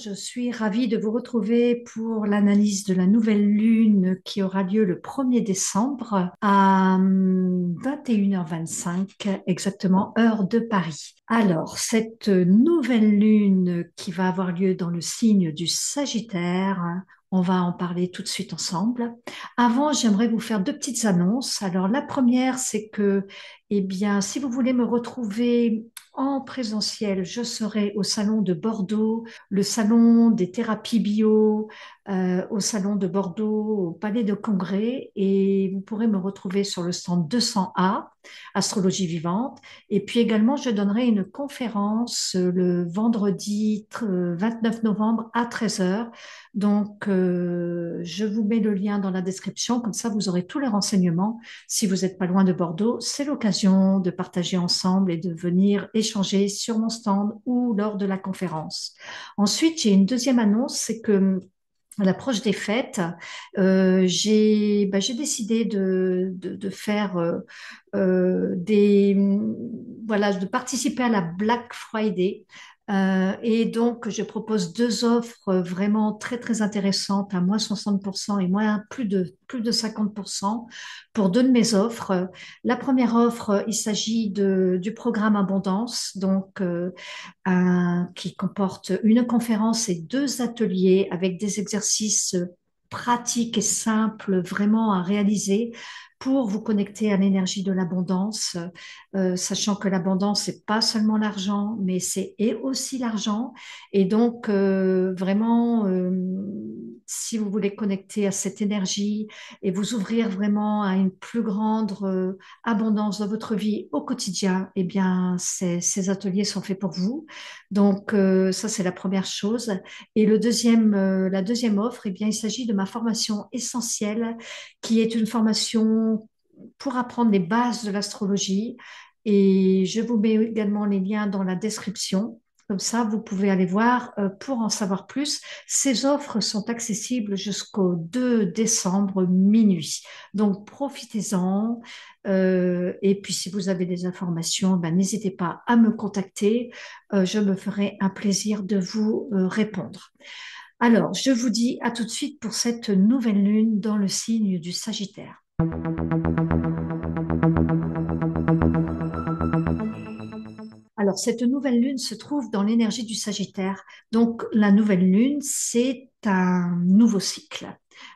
je suis ravie de vous retrouver pour l'analyse de la nouvelle lune qui aura lieu le 1er décembre à 21h25, exactement, heure de Paris. Alors, cette nouvelle lune qui va avoir lieu dans le signe du Sagittaire, on va en parler tout de suite ensemble. Avant, j'aimerais vous faire deux petites annonces. Alors, la première, c'est que, eh bien, si vous voulez me retrouver en présentiel, je serai au salon de Bordeaux, le salon des thérapies bio, au salon de Bordeaux, au Palais de Congrès, et vous pourrez me retrouver sur le stand 200A, Astrologie vivante. Et puis également, je donnerai une conférence le vendredi 29 novembre à 13 heures. Donc, je vous mets le lien dans la description, comme ça vous aurez tous les renseignements. Si vous n'êtes pas loin de Bordeaux, c'est l'occasion de partager ensemble et de venir échanger sur mon stand ou lors de la conférence. Ensuite, j'ai une deuxième annonce, c'est que à l'approche des fêtes, j'ai décidé de faire voilà, de participer à la Black Friday. Et donc, je propose deux offres vraiment très, très intéressantes, à moins 60% et moins plus de 50% pour deux de mes offres. La première offre, il s'agit du programme Abondance, donc qui comporte une conférence et deux ateliers avec des exercices pratiques et simples vraiment à réaliser pour vous connecter à l'énergie de l'abondance, sachant que l'abondance, c'est pas seulement l'argent, mais c'est et aussi l'argent. Et donc, vraiment, si vous voulez connecter à cette énergie et vous ouvrir vraiment à une plus grande abondance dans votre vie au quotidien, eh bien, ces ateliers sont faits pour vous. Donc, ça, c'est la première chose. Et la deuxième offre, eh bien, il s'agit de ma formation essentielle, qui est une formation pour apprendre les bases de l'astrologie. Et je vous mets également les liens dans la description. Comme ça, vous pouvez aller voir pour en savoir plus. Ces offres sont accessibles jusqu'au 2 décembre minuit. Donc, profitez-en. Et puis, si vous avez des informations, ben, n'hésitez pas à me contacter. Je me ferai un plaisir de vous répondre. Alors, je vous dis à tout de suite pour cette nouvelle lune dans le signe du Sagittaire. Alors, cette nouvelle lune se trouve dans l'énergie du Sagittaire. Donc, la nouvelle lune, c'est un nouveau cycle.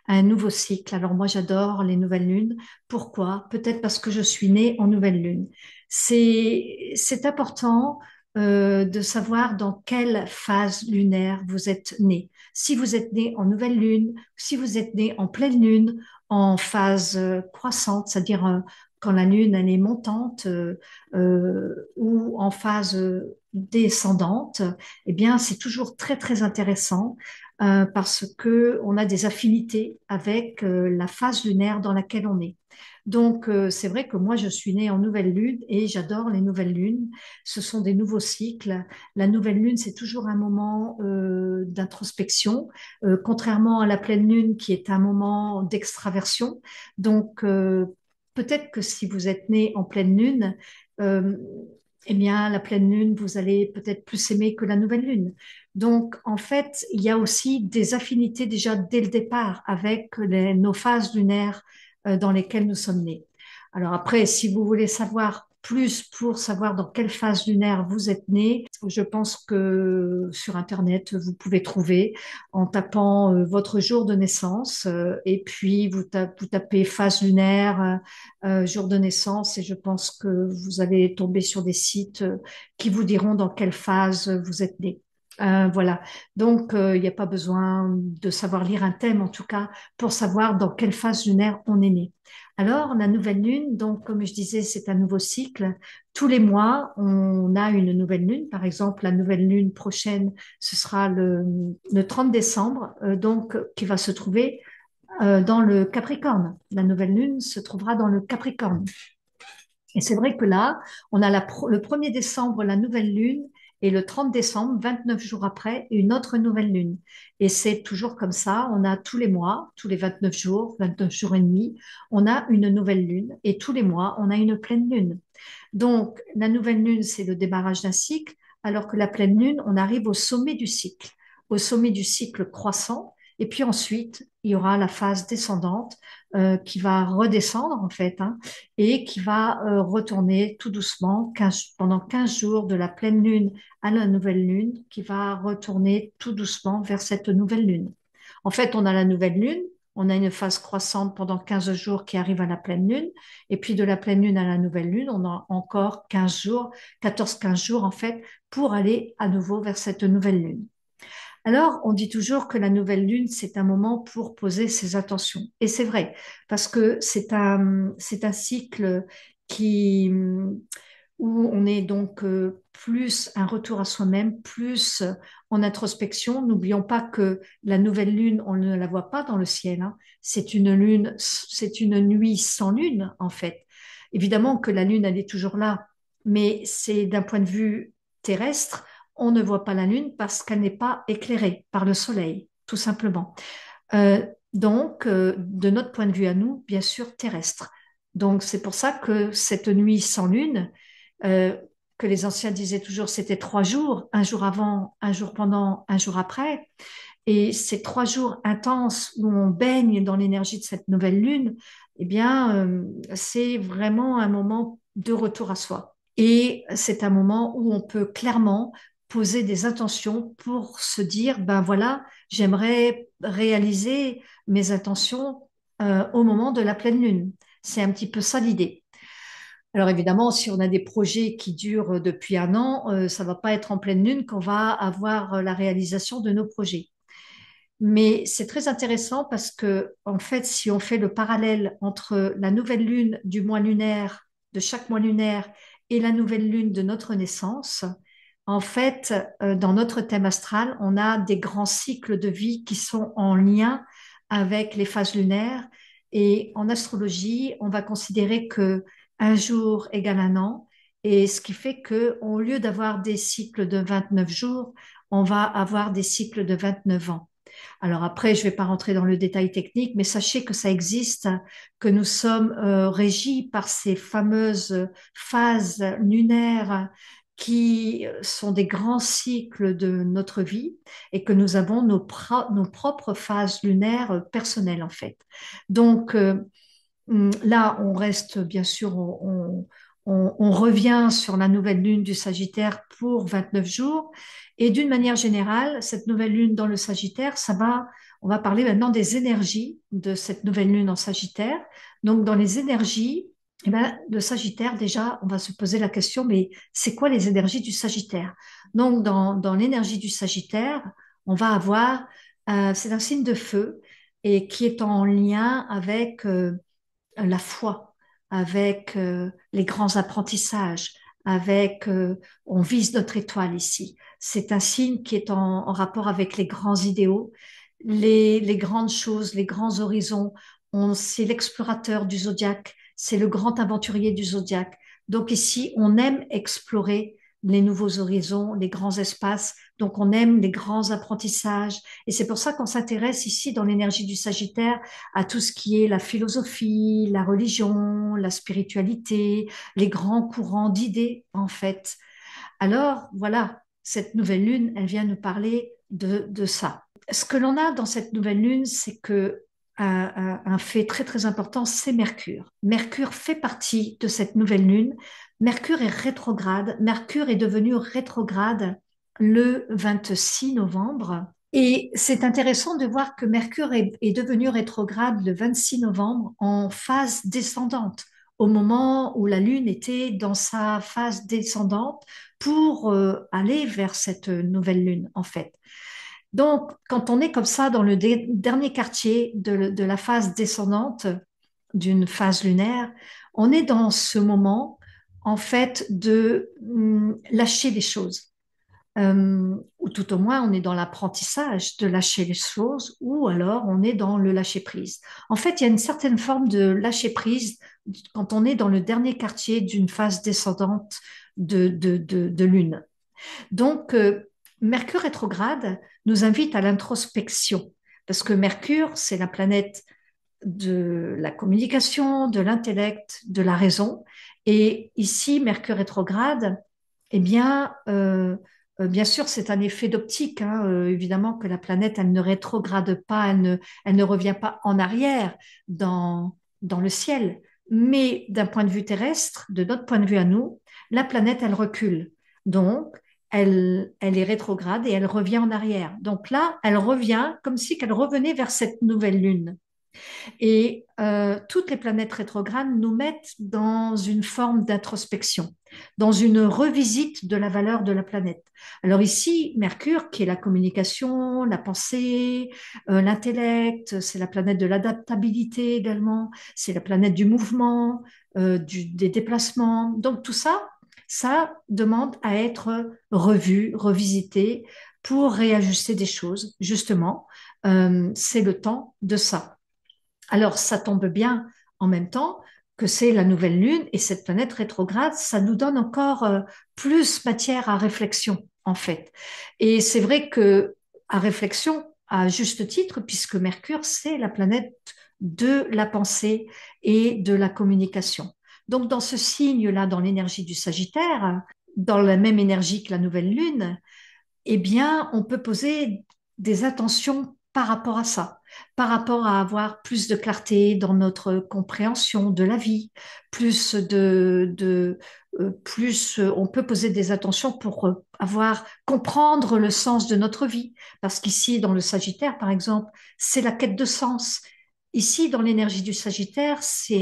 Un nouveau cycle. Alors, moi, j'adore les nouvelles lunes. Pourquoi? Peut-être parce que je suis née en nouvelle lune. C'est important de savoir dans quelle phase lunaire vous êtes né. Si vous êtes né en nouvelle lune, si vous êtes né en pleine lune, en phase croissante, c'est-à-dire quand la lune elle est montante, ou en phase descendante, eh bien, c'est toujours très, très intéressant parce que on a des affinités avec la phase lunaire dans laquelle on est. Donc, c'est vrai que moi, je suis née en nouvelle lune et j'adore les nouvelles lunes. Ce sont des nouveaux cycles. La nouvelle lune, c'est toujours un moment d'introspection, contrairement à la pleine lune qui est un moment d'extraversion. Donc, peut-être que si vous êtes né en pleine lune, euh, eh bien, la pleine lune, vous allez peut-être plus aimer que la nouvelle lune. Donc, en fait, il y a aussi des affinités déjà dès le départ avec nos phases lunaires dans lesquelles nous sommes nés. Alors après, si vous voulez savoir plus pour savoir dans quelle phase lunaire vous êtes né, je pense que sur Internet, vous pouvez trouver en tapant votre jour de naissance et puis vous tapez phase lunaire, jour de naissance et je pense que vous allez tomber sur des sites qui vous diront dans quelle phase vous êtes né. Voilà. Donc, il n'y a pas besoin de savoir lire un thème, en tout cas, pour savoir dans quelle phase lunaire on est né. Alors, la nouvelle lune, donc, comme je disais, c'est un nouveau cycle. Tous les mois, on a une nouvelle lune. Par exemple, la nouvelle lune prochaine, ce sera le 30 décembre, donc, qui va se trouver dans le Capricorne. La nouvelle lune se trouvera dans le Capricorne. Et c'est vrai que là, on a le 1er décembre, la nouvelle lune, et le 30 décembre, 29 jours après, une autre nouvelle lune. Et c'est toujours comme ça, on a tous les mois, tous les 29 jours et demi, on a une nouvelle lune, et tous les mois, on a une pleine lune. Donc, la nouvelle lune, c'est le démarrage d'un cycle, alors que la pleine lune, on arrive au sommet du cycle. au sommet du cycle croissant. Et puis ensuite, il y aura la phase descendante qui va redescendre en fait, hein, et qui va retourner tout doucement pendant 15 jours de la pleine lune à la nouvelle lune, qui va retourner tout doucement vers cette nouvelle lune. En fait, on a la nouvelle lune, on a une phase croissante pendant 15 jours qui arrive à la pleine lune, et puis de la pleine lune à la nouvelle lune, on a encore 15 jours, 14-15 jours en fait, pour aller à nouveau vers cette nouvelle lune. Alors, on dit toujours que la nouvelle lune, c'est un moment pour poser ses attentions. Et c'est vrai, parce que c'est un cycle qui, où on est donc plus un retour à soi-même, plus en introspection. N'oublions pas que la nouvelle lune, on ne la voit pas dans le ciel, hein. C'est une nuit sans lune, en fait. Évidemment que la lune, elle est toujours là, mais c'est d'un point de vue terrestre, on ne voit pas la lune parce qu'elle n'est pas éclairée par le soleil, tout simplement. De notre point de vue à nous, bien sûr, terrestre. Donc, c'est pour ça que cette nuit sans lune, euh, que les anciens disaient toujours, c'était 3 jours, un jour avant, un jour pendant, un jour après. Et ces 3 jours intenses où on baigne dans l'énergie de cette nouvelle lune, eh bien, c'est vraiment un moment de retour à soi. Et c'est un moment où on peut clairement poser des intentions pour se dire, ben voilà, j'aimerais réaliser mes intentions au moment de la pleine lune. C'est un petit peu ça l'idée. Alors évidemment, si on a des projets qui durent depuis un an, ça va pas être en pleine lune qu'on va avoir la réalisation de nos projets. Mais c'est très intéressant parce que, en fait, si on fait le parallèle entre la nouvelle lune du mois lunaire, de chaque mois lunaire, et la nouvelle lune de notre naissance, en fait, dans notre thème astral, on a des grands cycles de vie qui sont en lien avec les phases lunaires. Et en astrologie, on va considérer que un jour égale un an. Et ce qui fait que, au lieu d'avoir des cycles de 29 jours, on va avoir des cycles de 29 ans. Alors après, je ne vais pas rentrer dans le détail technique, mais sachez que ça existe, que nous sommes régis par ces fameuses phases lunaires qui sont des grands cycles de notre vie et que nous avons nos propres phases lunaires personnelles en fait. Donc là, on reste bien sûr, on revient sur la nouvelle lune du Sagittaire pour 29 jours. Et d'une manière générale, cette nouvelle lune dans le Sagittaire, on va parler maintenant des énergies de cette nouvelle lune en Sagittaire. Donc, dans les énergies, eh ben, le Sagittaire, déjà, on va se poser la question, mais c'est quoi les énergies du Sagittaire? Donc, dans l'énergie du Sagittaire, on va avoir, c'est un signe de feu et qui est en lien avec la foi, avec les grands apprentissages, avec on vise notre étoile ici. C'est un signe qui est en rapport avec les grands idéaux, les grandes choses, les grands horizons. C'est l'explorateur du zodiaque, c'est le grand aventurier du zodiaque. Donc ici, on aime explorer les nouveaux horizons, les grands espaces. Donc on aime les grands apprentissages. Et c'est pour ça qu'on s'intéresse ici dans l'énergie du Sagittaire à tout ce qui est la philosophie, la religion, la spiritualité, les grands courants d'idées, en fait. Alors, voilà, cette nouvelle lune, elle vient nous parler de ça. Ce que l'on a dans cette nouvelle lune, c'est que un fait très très important, c'est Mercure. Mercure fait partie de cette nouvelle lune. Mercure est rétrograde. Mercure est devenu rétrograde le 26 novembre. Et c'est intéressant de voir que Mercure est devenu rétrograde le 26 novembre en phase descendante, au moment où la Lune était dans sa phase descendante pour aller vers cette nouvelle Lune, en fait. Donc, quand on est comme ça dans le dernier quartier de la phase descendante d'une phase lunaire, on est dans ce moment, en fait, de lâcher les choses. Ou tout au moins on est dans l'apprentissage de lâcher les choses, ou alors on est dans le lâcher prise. En fait, il y a une certaine forme de lâcher prise quand on est dans le dernier quartier d'une phase descendante de lune. Donc, Mercure rétrograde nous invite à l'introspection, parce que Mercure, c'est la planète de la communication, de l'intellect, de la raison. Et ici, Mercure rétrograde, eh bien, Bien sûr, c'est un effet d'optique, hein, évidemment que la planète, elle ne rétrograde pas, elle ne revient pas en arrière dans le ciel. Mais d'un point de vue terrestre, de notre point de vue à nous, la planète, elle recule. Donc, elle est rétrograde et elle revient en arrière. Donc là, elle revient comme si qu'elle revenait vers cette nouvelle lune. Et toutes les planètes rétrogrades nous mettent dans une forme d'introspection, dans une revisite de la valeur de la planète. Alors ici, Mercure, qui est la communication, la pensée, l'intellect, c'est la planète de l'adaptabilité également, c'est la planète du mouvement, des déplacements. Donc tout ça, ça demande à être revu, revisité pour réajuster des choses. Justement, c'est le temps de ça. Alors, ça tombe bien en même temps que c'est la nouvelle lune et cette planète rétrograde, ça nous donne encore plus matière à réflexion, en fait. Et c'est vrai que à réflexion, à juste titre, puisque Mercure, c'est la planète de la pensée et de la communication. Donc, dans ce signe-là, dans l'énergie du Sagittaire, dans la même énergie que la nouvelle lune, eh bien, on peut poser des attentions par rapport à ça, par rapport à avoir plus de clarté dans notre compréhension de la vie, on peut poser des attentions pour comprendre le sens de notre vie. Parce qu'ici, dans le Sagittaire, par exemple, c'est la quête de sens. Ici, dans l'énergie du Sagittaire,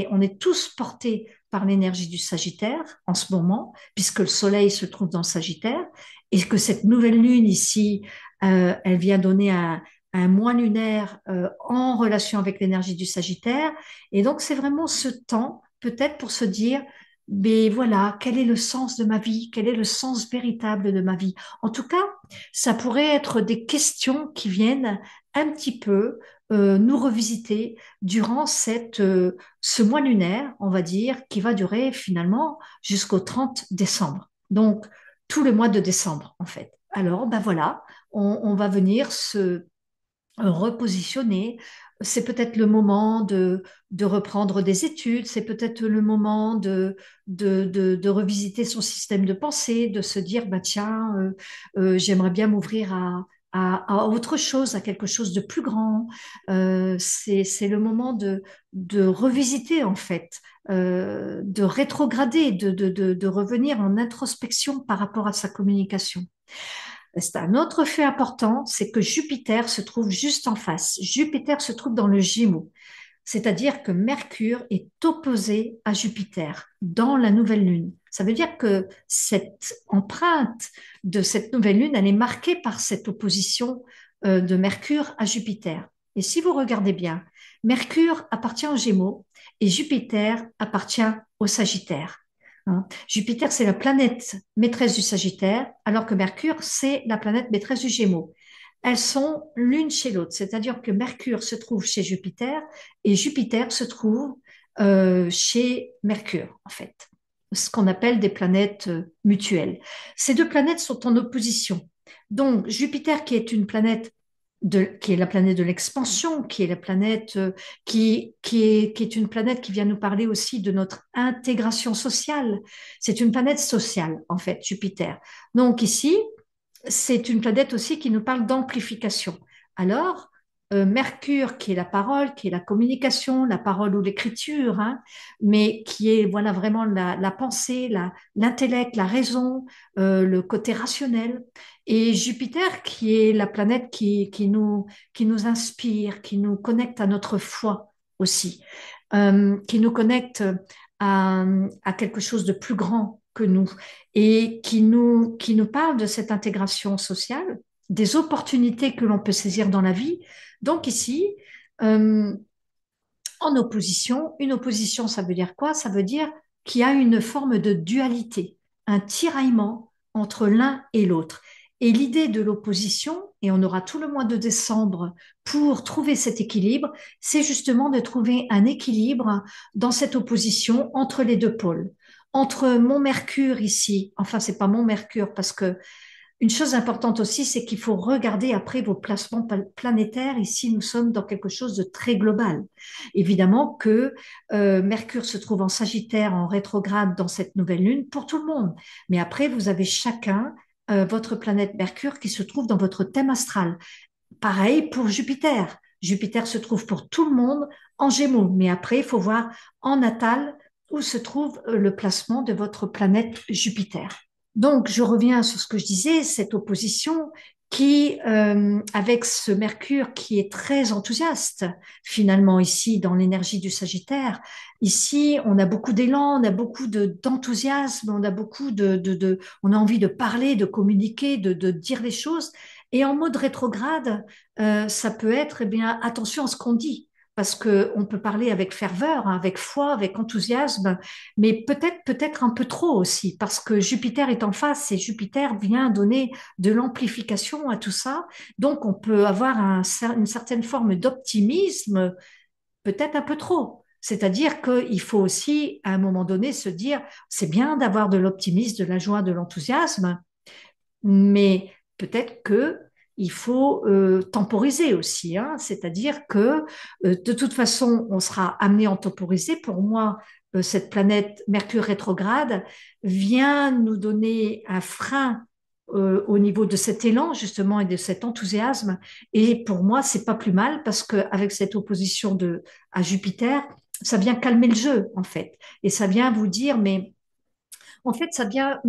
on est tous portés par l'énergie du Sagittaire en ce moment, puisque le Soleil se trouve dans le Sagittaire et que cette nouvelle lune ici, elle vient donner un mois lunaire en relation avec l'énergie du Sagittaire. Et donc, c'est vraiment ce temps, peut-être pour se dire, mais voilà, quel est le sens de ma vie? Quel est le sens véritable de ma vie? En tout cas, ça pourrait être des questions qui viennent un petit peu nous revisiter durant ce mois lunaire, on va dire, qui va durer finalement jusqu'au 30 décembre. Donc, tout le mois de décembre, en fait. Alors, ben voilà, on va venir se repositionner. C'est peut-être le moment de reprendre des études, c'est peut-être le moment de revisiter son système de pensée, de se dire, bah tiens, j'aimerais bien m'ouvrir à autre chose, à quelque chose de plus grand. C'est le moment de revisiter, en fait, de rétrograder, de revenir en introspection par rapport à sa communication. C'est un autre fait important, c'est que Jupiter se trouve juste en face. Jupiter se trouve dans le Gémeaux, c'est-à-dire que Mercure est opposé à Jupiter dans la nouvelle lune. Ça veut dire que cette empreinte de cette nouvelle lune, elle est marquée par cette opposition de Mercure à Jupiter. Et si vous regardez bien, Mercure appartient au Gémeaux et Jupiter appartient au Sagittaire. Hein. Jupiter, c'est la planète maîtresse du Sagittaire, alors que Mercure, c'est la planète maîtresse du Gémeaux. Elles sont l'une chez l'autre, c'est-à-dire que Mercure se trouve chez Jupiter et Jupiter se trouve chez Mercure, en fait, ce qu'on appelle des planètes mutuelles. Ces deux planètes sont en opposition. Donc, Jupiter, qui est la planète de l'expansion, qui est la planète qui est une planète qui vient nous parler aussi de notre intégration sociale. C'est une planète sociale, en fait, Jupiter. Donc ici, c'est une planète aussi qui nous parle d'amplification. Alors, Mercure, qui est la parole, qui est la communication, la parole ou l'écriture, hein, mais qui est voilà vraiment la pensée, l'intellect, la raison, le côté rationnel. Et Jupiter, qui est la planète qui nous inspire, qui nous connecte à notre foi aussi, qui nous connecte à quelque chose de plus grand que nous et qui nous parle de cette intégration sociale, des opportunités que l'on peut saisir dans la vie. Donc ici, euh, en opposition, une opposition, ça veut dire quoi? Ça veut dire qu'il y a une forme de dualité, un tiraillement entre l'un et l'autre. Et l'idée de l'opposition, et on aura tout le mois de décembre pour trouver cet équilibre, c'est justement de trouver un équilibre dans cette opposition entre les deux pôles. Entre mon Mercure ici, enfin c'est pas mon Mercure parce que une chose importante aussi, c'est qu'il faut regarder après vos placements planétaires. Ici, nous sommes dans quelque chose de très global. Évidemment que Mercure se trouve en Sagittaire, en rétrograde dans cette nouvelle lune pour tout le monde. Mais après, vous avez chacun votre planète Mercure qui se trouve dans votre thème astral. Pareil pour Jupiter. Jupiter se trouve pour tout le monde en Gémeaux, mais après, il faut voir en natal où se trouve le placement de votre planète Jupiter. Donc, je reviens sur ce que je disais, cette opposition qui, avec ce Mercure qui est très enthousiaste, finalement, ici, dans l'énergie du Sagittaire, ici, on a beaucoup d'élan, on a beaucoup d'enthousiasme, on a beaucoup on a envie de parler, de communiquer, de dire les choses. Et en mode rétrograde, ça peut être, eh bien, attention à ce qu'on dit. Parce que on peut parler avec ferveur, hein, avec foi, avec enthousiasme, mais peut-être un peu trop aussi, parce que Jupiter est en face et Jupiter vient donner de l'amplification à tout ça. Donc on peut avoir une certaine forme d'optimisme, peut-être un peu trop. C'est-à-dire qu'il faut aussi, à un moment donné, se dire, c'est bien d'avoir de l'optimisme, de la joie, de l'enthousiasme, mais peut-être que il faut temporiser aussi, hein. C'est-à-dire que de toute façon, on sera amené à temporiser. Pour moi, cette planète Mercure rétrograde vient nous donner un frein au niveau de cet élan justement et de cet enthousiasme. Et pour moi, c'est pas plus mal parce qu'avec cette opposition à Jupiter, ça vient calmer le jeu en fait, et ça vient vous dire mais en fait, ça vient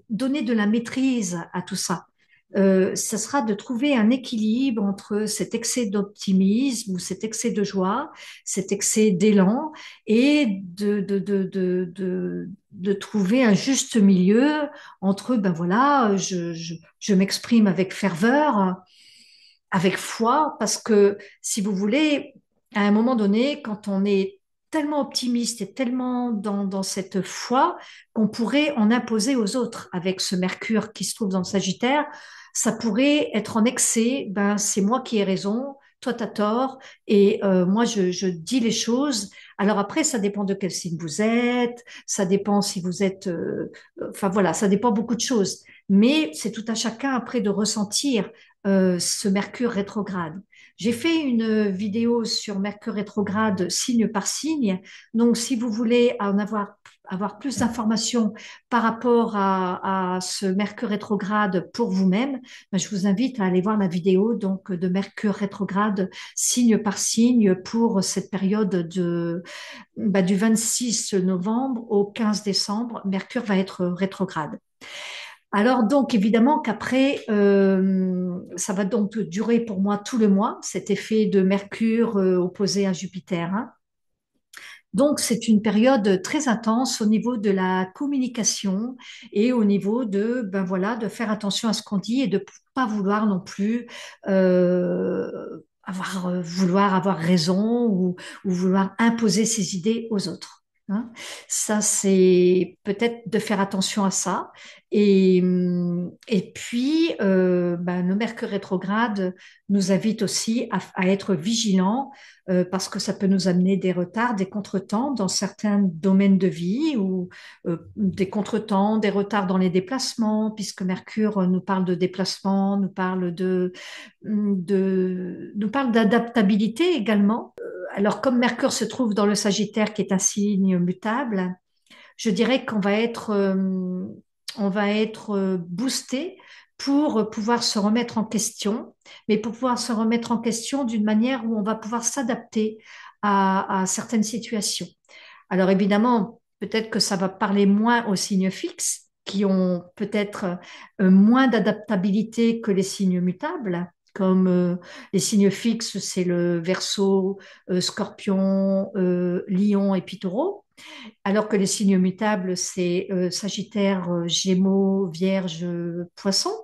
donner de la maîtrise à tout ça. Ça sera de trouver un équilibre entre cet excès d'optimisme ou cet excès de joie, cet excès d'élan, et de trouver un juste milieu entre, ben voilà, je m'exprime avec ferveur, avec foi, parce que si vous voulez, à un moment donné, quand on est tellement optimiste et tellement dans cette foi qu'on pourrait en imposer aux autres avec ce Mercure qui se trouve dans le Sagittaire, ça pourrait être en excès, ben c'est moi qui ai raison, toi t'as tort, et moi je dis les choses. Alors après, ça dépend de quel signe vous êtes, ça dépend si vous êtes, enfin voilà, ça dépend beaucoup de choses. Mais c'est tout à chacun après de ressentir ce Mercure rétrograde. J'ai fait une vidéo sur Mercure rétrograde signe par signe. Donc, si vous voulez avoir plus d'informations par rapport à ce Mercure rétrograde pour vous-même, ben, je vous invite à aller voir la vidéo donc de Mercure rétrograde signe par signe pour cette période du 26 novembre au 15 décembre. Mercure va être rétrograde. Alors donc évidemment qu'après, ça va donc durer pour moi tout le mois, cet effet de Mercure opposé à Jupiter, hein. Donc c'est une période très intense au niveau de la communication et au niveau de ben voilà de faire attention à ce qu'on dit et de pas vouloir non plus vouloir avoir raison ou vouloir imposer ses idées aux autres, hein. Ça, c'est peut-être de faire attention à ça. Et puis, ben, le Mercure rétrograde nous invite aussi à être vigilants parce que ça peut nous amener des retards, des contretemps dans certains domaines de vie ou des contretemps, des retards dans les déplacements, puisque Mercure nous parle de déplacement, nous parle d'adaptabilité également. Alors, comme Mercure se trouve dans le Sagittaire, qui est un signe mutable, je dirais on va être boosté pour pouvoir se remettre en question, mais pour pouvoir se remettre en question d'une manière où on va pouvoir s'adapter à certaines situations. Alors évidemment, peut-être que ça va parler moins aux signes fixes, qui ont peut-être moins d'adaptabilité que les signes mutables, comme les signes fixes, c'est le Verseau, Scorpion, Lion et puis Taureau. Alors que les signes mutables, c'est Sagittaire, Gémeaux, Vierge, Poisson.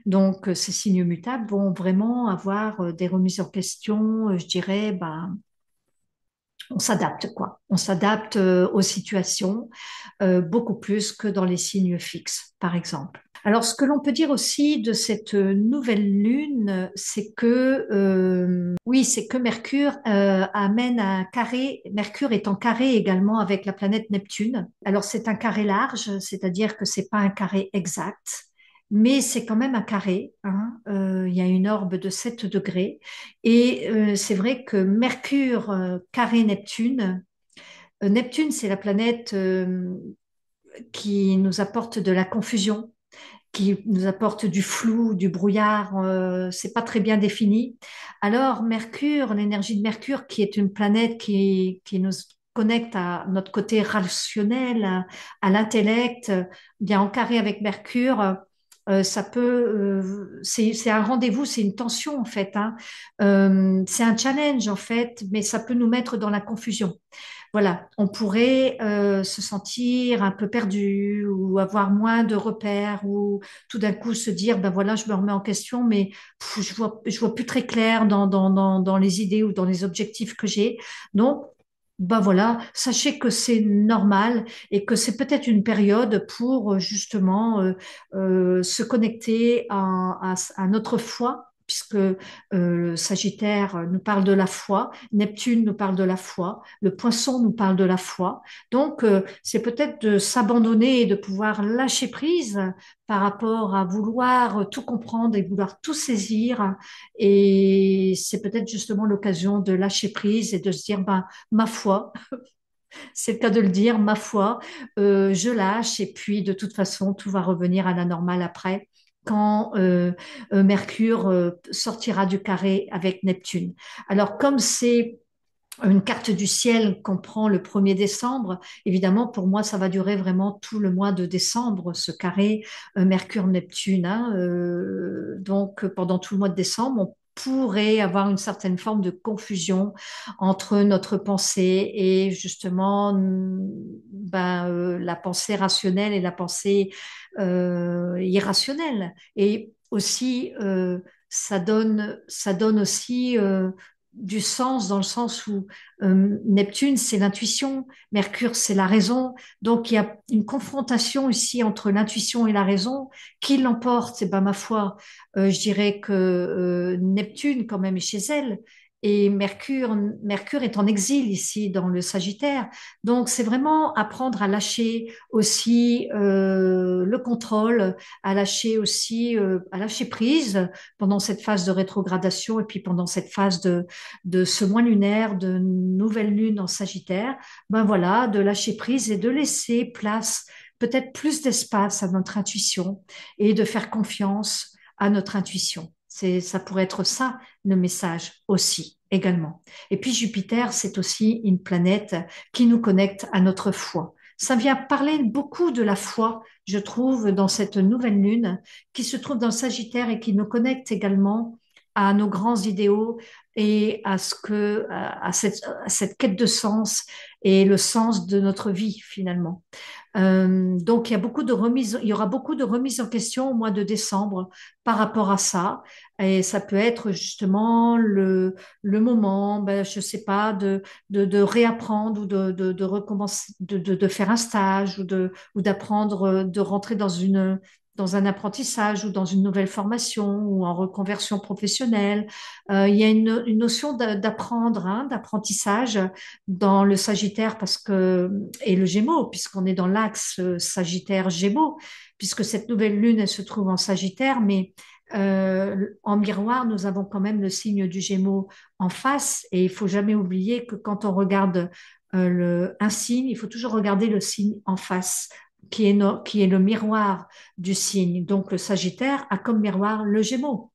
Donc, ces signes mutables vont vraiment avoir des remises en question, je dirais, ben, on s'adapte, quoi. On s'adapte aux situations beaucoup plus que dans les signes fixes, par exemple. Alors, ce que l'on peut dire aussi de cette nouvelle lune, c'est que oui, c'est que Mercure amène un carré. Mercure est en carré également avec la planète Neptune. Alors, c'est un carré large, c'est-à-dire que c'est pas un carré exact, mais c'est quand même un carré, hein. Il y a une orbe de 7 degrés. Et c'est vrai que Mercure carré Neptune, Neptune, c'est la planète qui nous apporte de la confusion qui nous apporte du flou, du brouillard, c'est pas très bien défini. Alors Mercure, l'énergie de Mercure, qui est une planète qui nous connecte à notre côté rationnel, à l'intellect, bien en carré avec Mercure. Ça peut, c'est un rendez-vous, c'est une tension en fait, hein. C'est un challenge en fait, mais ça peut nous mettre dans la confusion. Voilà, on pourrait se sentir un peu perdu ou avoir moins de repères ou tout d'un coup se dire, ben voilà, je me remets en question, mais je vois plus très clair dans les idées ou dans les objectifs que j'ai. Donc, ben voilà, sachez que c'est normal et que c'est peut-être une période pour justement se connecter à notre foi. Puisque le Sagittaire nous parle de la foi, Neptune nous parle de la foi, le poisson nous parle de la foi. Donc, c'est peut-être de s'abandonner et de pouvoir lâcher prise par rapport à vouloir tout comprendre et vouloir tout saisir. Et c'est peut-être justement l'occasion de lâcher prise et de se dire, ben, ma foi, c'est le cas de le dire, ma foi, je lâche et puis de toute façon, tout va revenir à la normale après. Quand Mercure sortira du carré avec Neptune. Alors, comme c'est une carte du ciel qu'on prend le 1er décembre. Évidemment, pour moi, ça va durer vraiment tout le mois de décembre, ce carré Mercure-Neptune, hein. Donc, pendant tout le mois de décembre, on pourrait avoir une certaine forme de confusion entre notre pensée et justement la pensée rationnelle et la pensée irrationnelle. Et aussi, ça donne aussi du sens dans le sens où Neptune, c'est l'intuition, Mercure, c'est la raison. Donc, il y a une confrontation ici entre l'intuition et la raison. Qui l'emporte? C'est ben, ma foi, je dirais que Neptune, quand même, est chez elle. Et Mercure est en exil ici dans le Sagittaire. Donc, c'est vraiment apprendre à lâcher aussi le contrôle, à lâcher aussi, à lâcher prise pendant cette phase de rétrogradation et puis pendant cette phase de ce mois lunaire, de nouvelle lune en Sagittaire, ben voilà, de lâcher prise et de laisser place, peut-être plus d'espace à notre intuition et de faire confiance à notre intuition. Ça pourrait être ça le message aussi, également. Et puis Jupiter, c'est aussi une planète qui nous connecte à notre foi. Ça vient parler beaucoup de la foi, je trouve, dans cette nouvelle lune qui se trouve dans le Sagittaire et qui nous connecte également à nos grands idéaux et à cette quête de sens et le sens de notre vie finalement. Donc, il y aura beaucoup de remises en question au mois de décembre par rapport à ça. Et ça peut être justement le moment, ben, je sais pas, de réapprendre ou de recommencer, de faire un stage ou d'apprendre, de rentrer dans un apprentissage ou dans une nouvelle formation ou en reconversion professionnelle. Il y a une notion d'apprendre, hein, d'apprentissage dans le Sagittaire et le Gémeaux, puisqu'on est dans l'axe Sagittaire-Gémeaux, puisque cette nouvelle lune, elle se trouve en Sagittaire, mais en miroir, nous avons quand même le signe du Gémeaux en face, et il faut jamais oublier que quand on regarde un signe, il faut toujours regarder le signe en face, qui est le miroir du signe. Donc le Sagittaire a comme miroir le Gémeaux.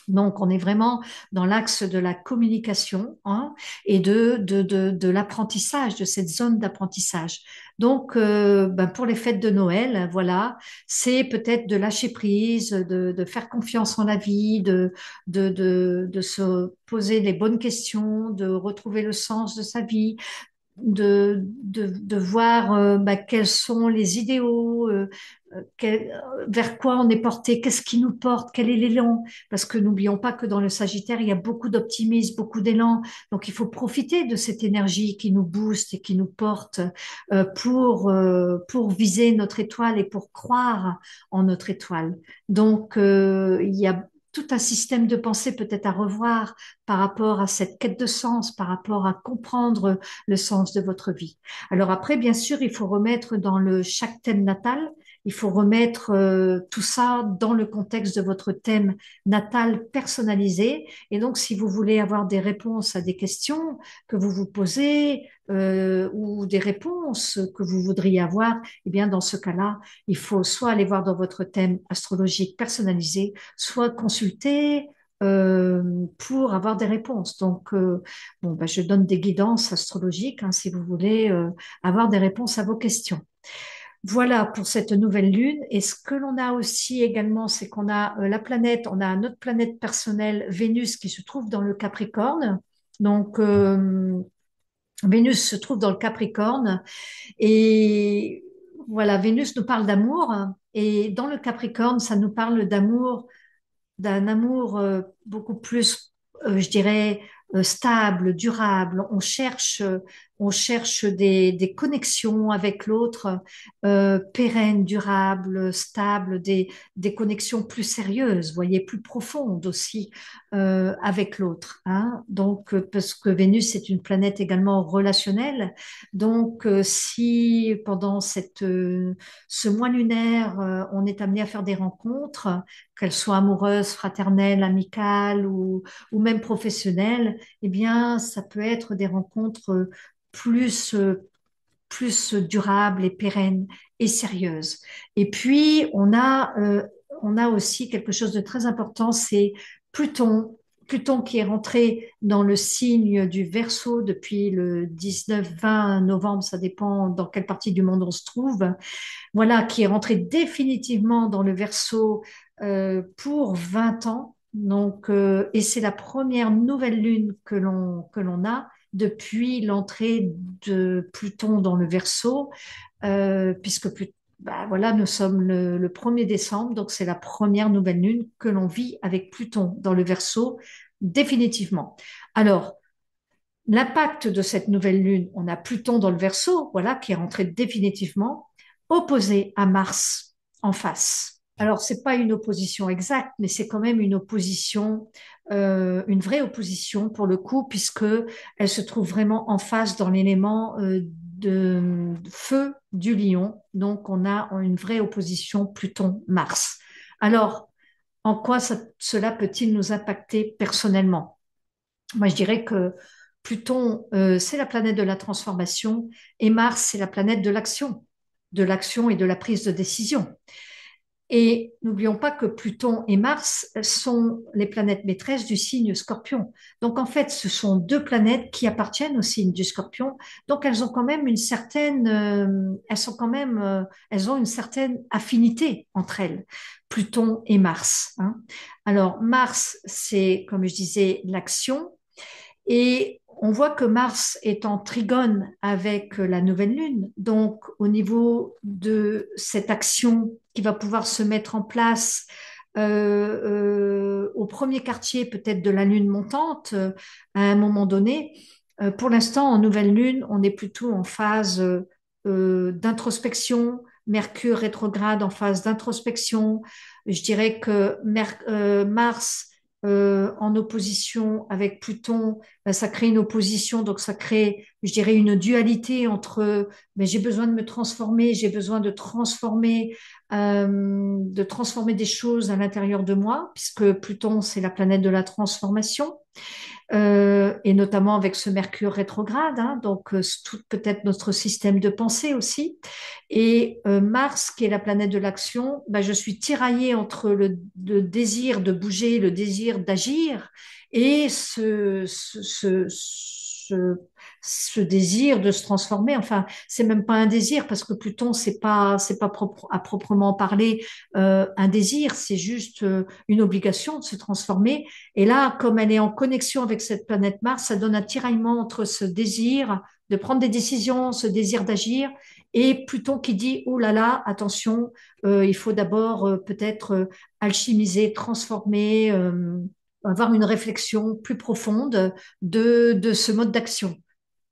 Donc, on est vraiment dans l'axe de la communication, hein, et de l'apprentissage, de cette zone d'apprentissage. Donc, ben, pour les fêtes de Noël, voilà, c'est peut-être de lâcher prise, de faire confiance en la vie, de se poser les bonnes questions, de retrouver le sens de sa vie, de voir bah, quels sont les idéaux, vers quoi on est porté, qu'est-ce qui nous porte, quel est l'élan. Parce que n'oublions pas que dans le Sagittaire, il y a beaucoup d'optimisme, beaucoup d'élan. Donc il faut profiter de cette énergie qui nous booste et qui nous porte pour viser notre étoile et pour croire en notre étoile. Donc il y a tout un système de pensée peut-être à revoir par rapport à cette quête de sens, par rapport à comprendre le sens de votre vie. Alors après, bien sûr, il faut remettre dans le chaque thème natal, il faut remettre tout ça dans le contexte de votre thème natal personnalisé. Et donc, si vous voulez avoir des réponses à des questions que vous vous posez ou des réponses que vous voudriez avoir, eh bien, dans ce cas-là, il faut soit aller voir dans votre thème astrologique personnalisé, soit consulter pour avoir des réponses. Donc, bon, ben, je donne des guidances astrologiques si vous voulez avoir des réponses à vos questions. Voilà pour cette nouvelle lune. Et ce que l'on a aussi également, c'est qu'on a la planète, on a notre planète personnelle, Vénus, qui se trouve dans le Capricorne. Donc, Vénus se trouve dans le Capricorne. Et voilà, Vénus nous parle d'amour. Et dans le Capricorne, ça nous parle d'amour, d'un amour beaucoup plus, je dirais, stable, durable. On cherche des connexions avec l'autre, pérennes, durables, stables, des connexions plus sérieuses, voyez, plus profondes aussi avec l'autre. Hein. Donc, parce que Vénus est une planète également relationnelle. Donc, si pendant ce mois lunaire, on est amené à faire des rencontres, qu'elles soient amoureuses, fraternelles, amicales ou même professionnelles, eh bien, ça peut être des rencontres plus, plus durables et pérennes et sérieuses. Et puis, on a aussi quelque chose de très important, c'est Pluton. Pluton qui est rentré dans le signe du Verseau depuis le 19-20 novembre, ça dépend dans quelle partie du monde on se trouve, voilà, qui est rentré définitivement dans le Verseau pour 20 ans. Donc, et c'est la première nouvelle lune que l'on a depuis l'entrée de Pluton dans le Verseau, bah, voilà, nous sommes le 1er décembre, donc c'est la première nouvelle lune que l'on vit avec Pluton dans le Verseau définitivement. Alors, l'impact de cette nouvelle lune, on a Pluton dans le Verseau, voilà, qui est rentré définitivement, opposé à Mars en face. Alors, c'est pas une opposition exacte, mais c'est quand même une opposition, une vraie opposition pour le coup, puisque elle se trouve vraiment en face dans l'élément de feu du Lion. Donc, on a une vraie opposition Pluton-Mars. Alors, en quoi cela peut-il nous impacter personnellement? Moi, je dirais que Pluton, c'est la planète de la transformation et Mars, c'est la planète de l'action et de la prise de décision. Et n'oublions pas que Pluton et Mars sont les planètes maîtresses du signe Scorpion. Donc en fait, ce sont deux planètes qui appartiennent au signe du Scorpion. Donc elles ont quand même une certaine, elles ont une certaine affinité entre elles, Pluton et Mars. Hein. Alors Mars, c'est comme je disais l'action. Et on voit que Mars est en trigone avec la nouvelle lune. Donc, au niveau de cette action qui va pouvoir se mettre en place au premier quartier peut-être de la lune montante, à un moment donné, pour l'instant, en nouvelle lune, on est plutôt en phase d'introspection. Mercure rétrograde en phase d'introspection. Je dirais que Mars en opposition avec Pluton, ben, ça crée une opposition, donc ça crée, je dirais, une dualité entre ben, j'ai besoin de me transformer, j'ai besoin de transformer des choses à l'intérieur de moi, puisque Pluton, c'est la planète de la transformation et notamment avec ce Mercure rétrograde, hein, donc tout peut-être notre système de pensée aussi. Et Mars, qui est la planète de l'action, bah, je suis tiraillée entre le désir de bouger, le désir d'agir, et ce désir de se transformer. Enfin, c'est même pas un désir parce que Pluton, c'est pas propre, à proprement parler un désir, c'est juste une obligation de se transformer. Et là, comme elle est en connexion avec cette planète Mars, ça donne un tiraillement entre ce désir de prendre des décisions, ce désir d'agir, et Pluton qui dit, oh là là, attention, il faut d'abord peut-être alchimiser, transformer, avoir une réflexion plus profonde de ce mode d'action.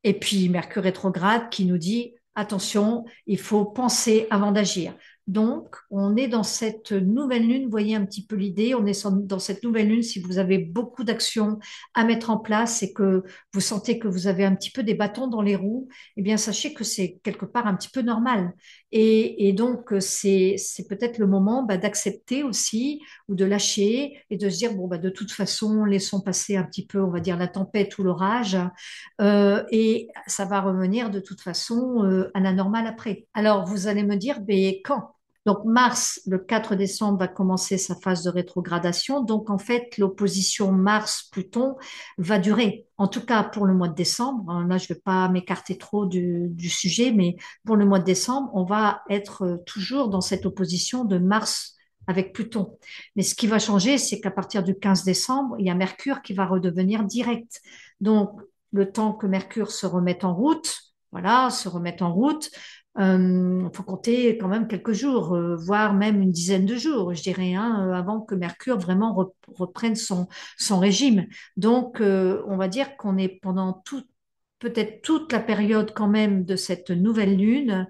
Et puis Mercure rétrograde qui nous dit, attention, il faut penser avant d'agir. Donc, on est dans cette nouvelle lune, vous voyez un petit peu l'idée, on est dans cette nouvelle lune, si vous avez beaucoup d'actions à mettre en place et que vous sentez que vous avez un petit peu des bâtons dans les roues, eh bien, sachez que c'est quelque part un petit peu normal. Et donc, c'est peut-être le moment d'accepter aussi ou de lâcher et de se dire, bon, de toute façon, laissons passer un petit peu, on va dire, la tempête ou l'orage, et ça va revenir de toute façon à la normale après. Alors, vous allez me dire, mais quand? Donc, Mars, le 4 décembre, va commencer sa phase de rétrogradation. Donc, en fait, l'opposition Mars-Pluton va durer, en tout cas pour le mois de décembre. Là, je ne vais pas m'écarter trop du sujet, mais pour le mois de décembre, on va être toujours dans cette opposition de Mars avec Pluton. Mais ce qui va changer, c'est qu'à partir du 15 décembre, il y a Mercure qui va redevenir direct. Donc, le temps que Mercure se remette en route, voilà, se remette en route, faut compter quand même quelques jours, voire même une dizaine de jours, je dirais, hein, avant que Mercure vraiment reprenne son régime. Donc, on va dire qu'on est pendant peut-être toute la période quand même de cette nouvelle lune,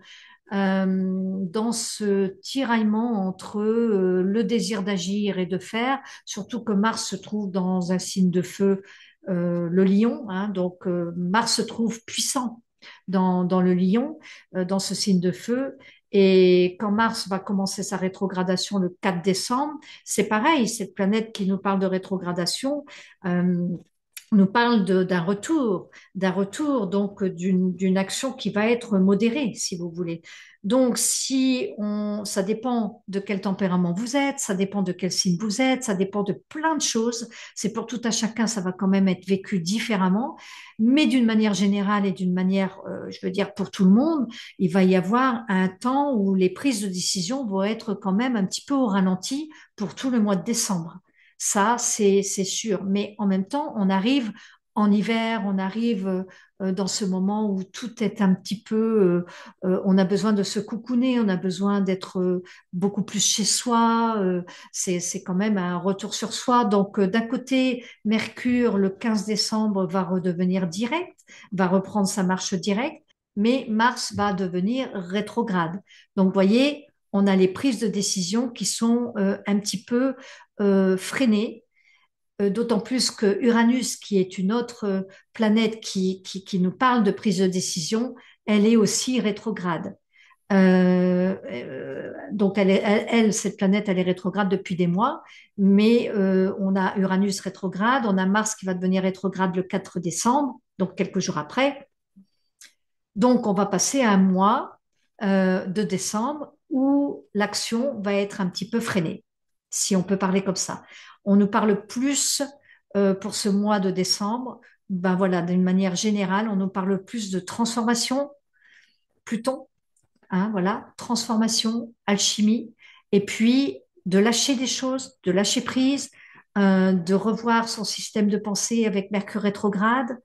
dans ce tiraillement entre le désir d'agir et de faire, surtout que Mars se trouve dans un signe de feu, le lion, hein, donc Mars se trouve puissant dans le lion, dans ce signe de feu. Et quand Mars va commencer sa rétrogradation le 4 décembre, c'est pareil, cette planète qui nous parle de rétrogradation, euh, nous parle d'un retour, donc d'une action qui va être modérée, si vous voulez. Donc, ça dépend de quel tempérament vous êtes, ça dépend de quel signe vous êtes, ça dépend de plein de choses. C'est pour tout à chacun, ça va quand même être vécu différemment, mais d'une manière générale et d'une manière, je veux dire, pour tout le monde, il va y avoir un temps où les prises de décision vont être quand même un petit peu au ralenti pour tout le mois de décembre. Ça, c'est sûr. Mais en même temps, on arrive en hiver, on arrive dans ce moment où tout est un petit peu, on a besoin de se coucouner, on a besoin d'être beaucoup plus chez soi. C'est quand même un retour sur soi. Donc, d'un côté, Mercure, le 15 décembre, va redevenir direct, va reprendre sa marche directe, mais Mars va devenir rétrograde. Donc, vous voyez, on a les prises de décision qui sont un petit peu freiné, d'autant plus que Uranus, qui est une autre planète qui nous parle de prise de décision, elle est aussi rétrograde. Donc, cette planète, elle est rétrograde depuis des mois, mais on a Uranus rétrograde, on a Mars qui va devenir rétrograde le 4 décembre, donc quelques jours après. Donc, on va passer à un mois de décembre où l'action va être un petit peu freinée, si on peut parler comme ça. On nous parle plus pour ce mois de décembre, ben voilà, d'une manière générale, on nous parle plus de transformation, Pluton, hein, voilà, transformation, alchimie, et puis de lâcher des choses, de lâcher prise, de revoir son système de pensée avec Mercure rétrograde,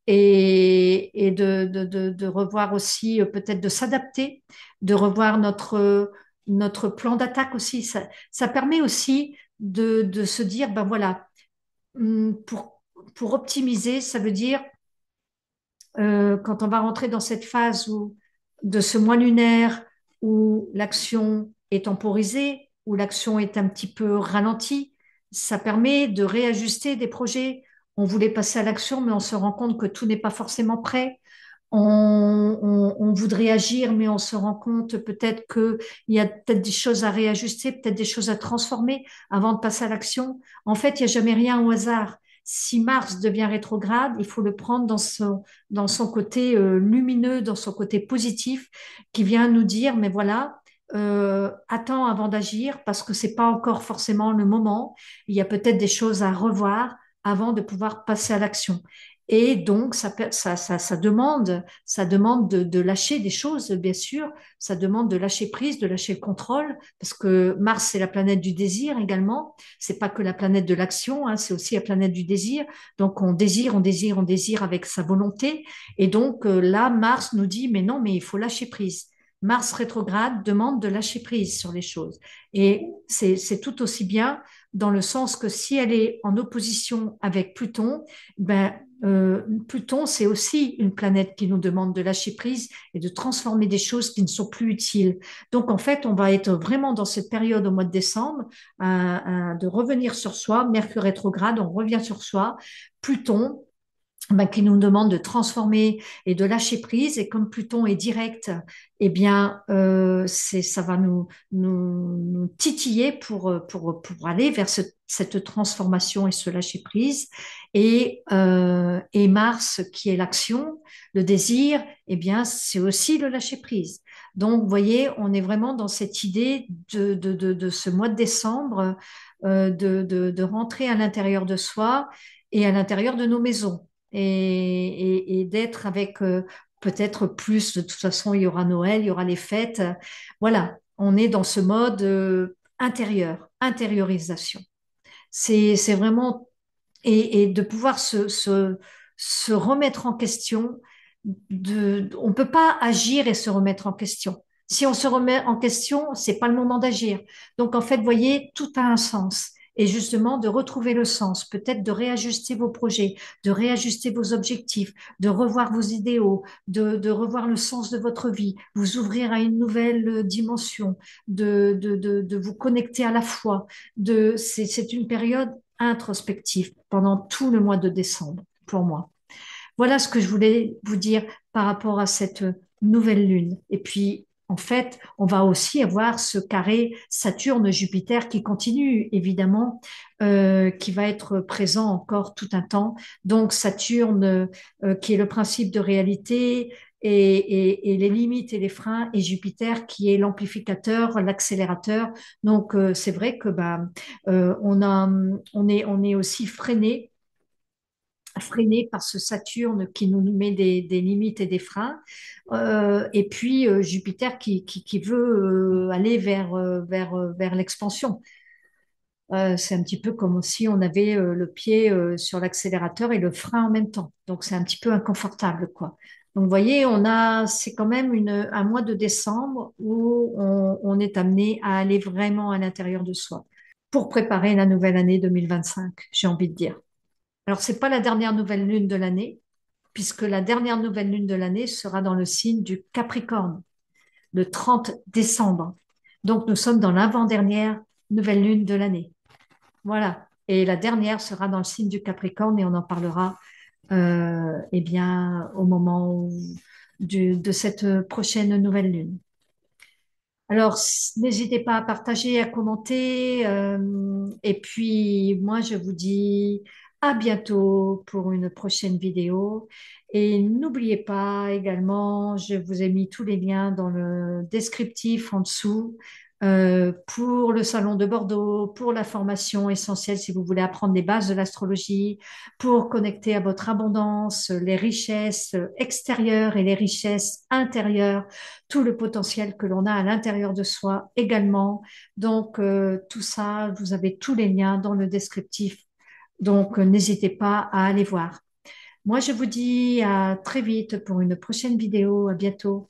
et de revoir aussi, peut-être de s'adapter, de revoir notre plan d'attaque aussi. Ça permet aussi de se dire, ben voilà, pour optimiser, ça veut dire, quand on va rentrer dans cette phase de ce mois lunaire où l'action est temporisée, où l'action est un petit peu ralentie, ça permet de réajuster des projets. On voulait passer à l'action, mais on se rend compte que tout n'est pas forcément prêt. On voudrait agir, mais on se rend compte peut-être qu'il y a peut-être des choses à réajuster, peut-être des choses à transformer avant de passer à l'action. En fait, il n'y a jamais rien au hasard. Si Mars devient rétrograde, il faut le prendre dans son côté lumineux, dans son côté positif, qui vient nous dire, mais voilà, attends avant d'agir, parce que c'est pas encore forcément le moment. Il y a peut-être des choses à revoir avant de pouvoir passer à l'action. Et donc, ça demande de lâcher des choses, bien sûr. Ça demande de lâcher prise, de lâcher le contrôle, parce que Mars, c'est la planète du désir également. C'est pas que la planète de l'action, hein, c'est aussi la planète du désir. Donc, on désire, on désire, on désire avec sa volonté. Et donc, là, Mars nous dit, mais non, mais il faut lâcher prise. Mars rétrograde demande de lâcher prise sur les choses. Et c'est tout aussi bien dans le sens que si elle est en opposition avec Pluton, ben, Pluton, c'est aussi une planète qui nous demande de lâcher prise et de transformer des choses qui ne sont plus utiles. Donc, en fait, on va être vraiment dans cette période au mois de décembre, de revenir sur soi. Mercure rétrograde, on revient sur soi. Pluton, ben, qui nous demande de transformer et de lâcher prise. Et comme Pluton est direct, eh bien, ça va nous titiller pour aller vers cette transformation et ce lâcher prise. Et Mars, qui est l'action, le désir, eh bien, c'est aussi le lâcher prise. Donc, vous voyez, on est vraiment dans cette idée de ce mois de décembre, de rentrer à l'intérieur de soi et à l'intérieur de nos maisons et d'être avec peut-être plus, de toute façon, il y aura Noël, il y aura les fêtes. Voilà, on est dans ce mode intérieur, intériorisation. C'est vraiment, et de pouvoir se remettre en question, on ne peut pas agir et se remettre en question. Si on se remet en question, c'est pas le moment d'agir. Donc en fait, vous voyez, tout a un sens. Et justement, de retrouver le sens, peut-être de réajuster vos projets, de réajuster vos objectifs, de revoir vos idéaux, de revoir le sens de votre vie, vous ouvrir à une nouvelle dimension, de vous connecter à la foi. C'est une période introspective pendant tout le mois de décembre, pour moi. Voilà ce que je voulais vous dire par rapport à cette nouvelle lune. Et puis, en fait, on va aussi avoir ce carré Saturne-Jupiter qui continue, évidemment, qui va être présent encore tout un temps. Donc, Saturne, qui est le principe de réalité, et les limites et les freins, et Jupiter qui est l'amplificateur, l'accélérateur. Donc, c'est vrai que bah, on est aussi freiné par ce Saturne qui nous met des limites et des freins, et puis Jupiter qui veut aller vers l'expansion. C'est un petit peu comme si on avait le pied sur l'accélérateur et le frein en même temps. Donc c'est un petit peu inconfortable, quoi. Donc vous voyez, c'est quand même un mois de décembre où on est amené à aller vraiment à l'intérieur de soi pour préparer la nouvelle année 2025, j'ai envie de dire. Alors, c'est pas la dernière nouvelle lune de l'année, puisque la dernière nouvelle lune de l'année sera dans le signe du Capricorne, le 30 décembre. Donc, nous sommes dans l'avant-dernière nouvelle lune de l'année. Voilà. Et la dernière sera dans le signe du Capricorne et on en parlera eh bien, au moment de cette prochaine nouvelle lune. Alors, n'hésitez pas à partager, à commenter. Et puis, moi, je vous dis à bientôt pour une prochaine vidéo. Et n'oubliez pas également, je vous ai mis tous les liens dans le descriptif en dessous pour le salon de Bordeaux, pour la formation essentielle si vous voulez apprendre les bases de l'astrologie, pour connecter à votre abondance, les richesses extérieures et les richesses intérieures, tout le potentiel que l'on a à l'intérieur de soi également. Donc, tout ça, vous avez tous les liens dans le descriptif. Donc, n'hésitez pas à aller voir. Moi, je vous dis à très vite pour une prochaine vidéo. À bientôt.